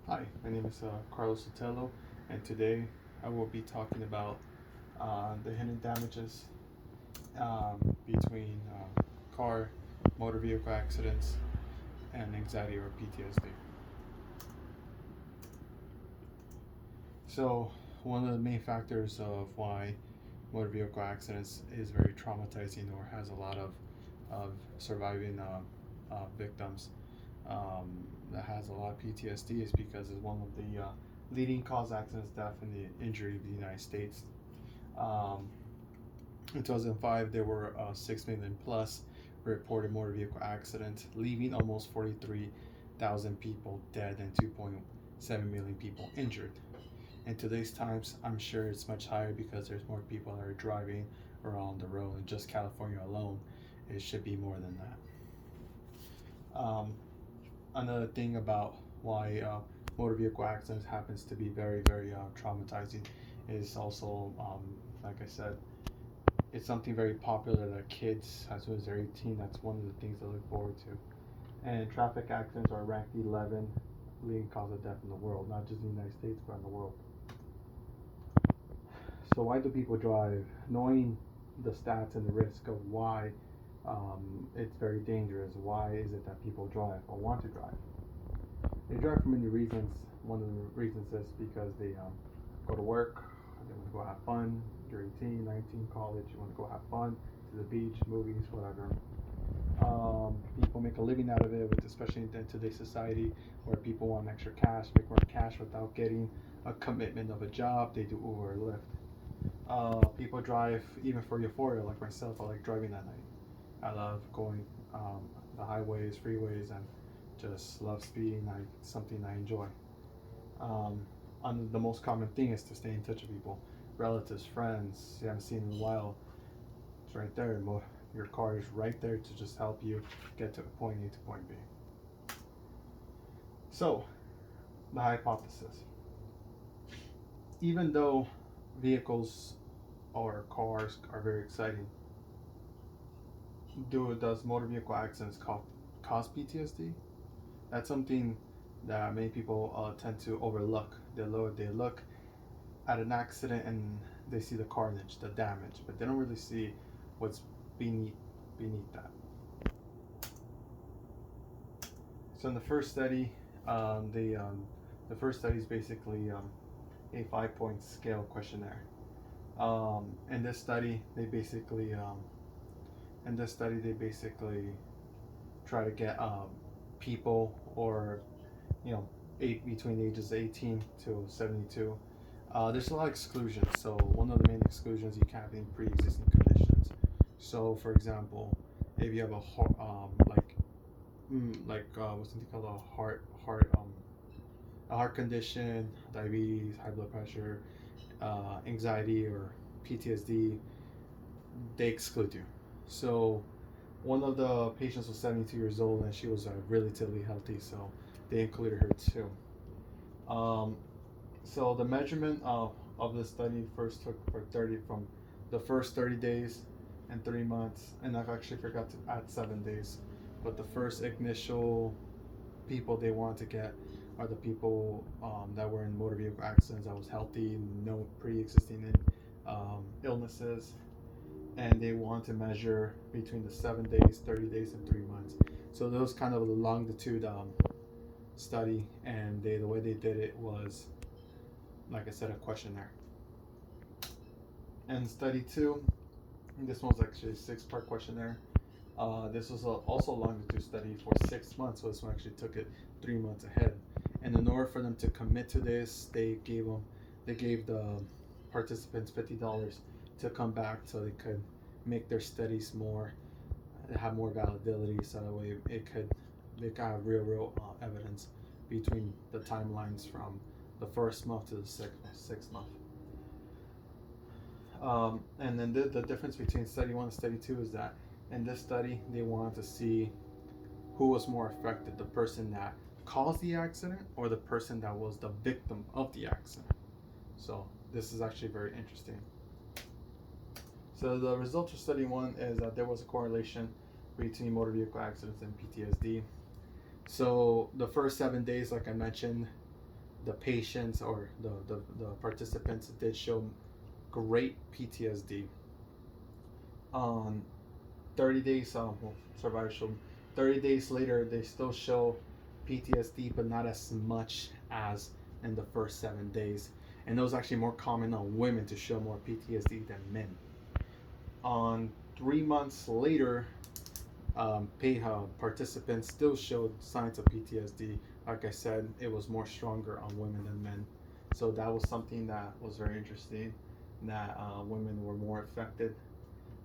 Hi, my name is Carlos Sotelo, and today I will be talking about the hidden damages between car, motor vehicle accidents, and anxiety or PTSD. So, one of the main factors of why motor vehicle accidents is very traumatizing or has a lot of surviving victims that has a lot of PTSD is because it's one of the leading cause accidents, death, and the injury of the United States. Um, in 2005, there were 6 million plus reported motor vehicle accidents, leaving almost 43,000 people dead and 2.7 million people injured. In today's times, I'm sure it's much higher because there's more people that are driving around the road. In just California alone, it should be more than that. Another thing about why motor vehicle accidents happens to be very traumatizing is also, like I said, it's something very popular that kids, as soon as they're 18, that's one of the things they look forward to. And traffic accidents are ranked 11 leading cause of death in the world, not just in the United States, but in the world. So why do people drive? Knowing the stats and the risk of why it's very dangerous. Why is it that people drive or want to drive? They drive for many reasons. One of the reasons is because they go to work, they want to go have fun. You're 18, 19, college, you want to go have fun, to the beach, movies, whatever. People make a living out of it, especially in today's society where people want extra cash, make more cash without getting a commitment of a job. They do Uber or Lyft. People drive even for euphoria, like myself. I like driving at night. I love going the highways, freeways, and just love speeding. Something I enjoy. Um, the most common thing is to stay in touch with people, relatives, friends you haven't seen in a while. It's right there. Your car is right there to just help you get to point A to point B. So, the hypothesis. Even though vehicles or cars are very exciting, does motor vehicle accidents cause PTSD? That's something that many people tend to overlook. They look at an accident and they see the carnage, the damage, but they don't really see what's beneath that. So in the first study, the first study is basically a 5 point scale questionnaire. In this study, they basically try to get people or you know between ages 18 to 72. There's a lot of exclusions. So one of the main exclusions, you can't have any pre-existing conditions. So for example, if you have a heart, what's it called, a heart condition, diabetes, high blood pressure, anxiety, or PTSD, they exclude you. So one of the patients was 72 years old and she was relatively healthy, so they included her too. Um, so the measurement of the study first took for 30 from the first 30 days and 3 months, and I actually forgot to add 7 days. But the first initial people they want to get are the people that were in motor vehicle accidents that was healthy, no pre-existing illnesses, and they want to measure between the 7 days, 30 days, and 3 months. So those kind of a longitude study, and the way they did it was, like I said, a questionnaire. And study two, this one's actually a 6 part questionnaire. This was also a longitude study for 6 months, so this one actually took it 3 months ahead. And in order for them to commit to this, they gave the participants $50 to come back so they could make their studies more, have more validity, so that way they could have real evidence between the timelines from the first month to the sixth month. And then the difference between study one and study two is that in this study they wanted to see who was more affected, the person that caused the accident or the person that was the victim of the accident. So this is actually very interesting. So the results of study one is that there was a correlation between motor vehicle accidents and PTSD. So the first 7 days, like I mentioned, the patients or the participants did show great PTSD. On 30 days, survivors showed 30 days later, they still show PTSD, but not as much as in the first 7 days. And it was actually more common on women to show more PTSD than men. On 3 months later, participants still showed signs of PTSD. Like I said, it was more stronger on women than men. So that was something that was very interesting, that women were more affected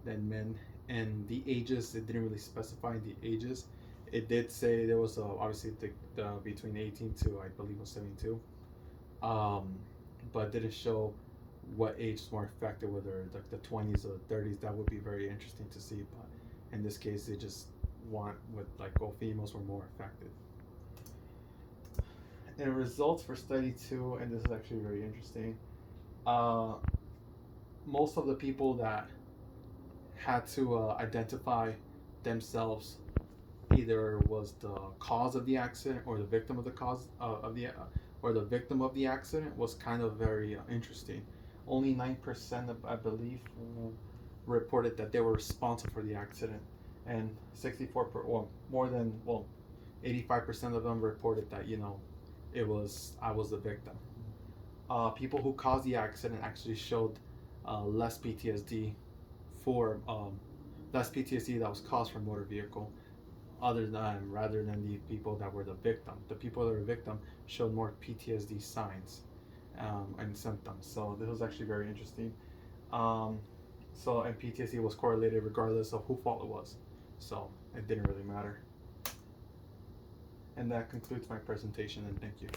than men. And the ages, it didn't really specify the ages. It did say there was obviously between 18 to I believe was 72, but didn't show what age is more affected, whether like the 20s or the 30s. That would be very interesting to see. But in this case, they just want with like all females were more affected. And results for study 2, and this is actually very interesting. Uh, Most of the people that had to identify themselves either was the cause of the accident or the victim of the cause of the or the victim of the accident was kind of very interesting. Only 9% of, I believe, reported that they were responsible for the accident, and 85% of them reported that I was the victim. People who caused the accident actually showed less PTSD for less PTSD that was caused from motor vehicle, rather than the people that were the victim. The people that were the victim showed more PTSD signs and symptoms. So this was actually very interesting. And PTSD was correlated regardless of who fault it was. So it didn't really matter. And that concludes my presentation, and thank you.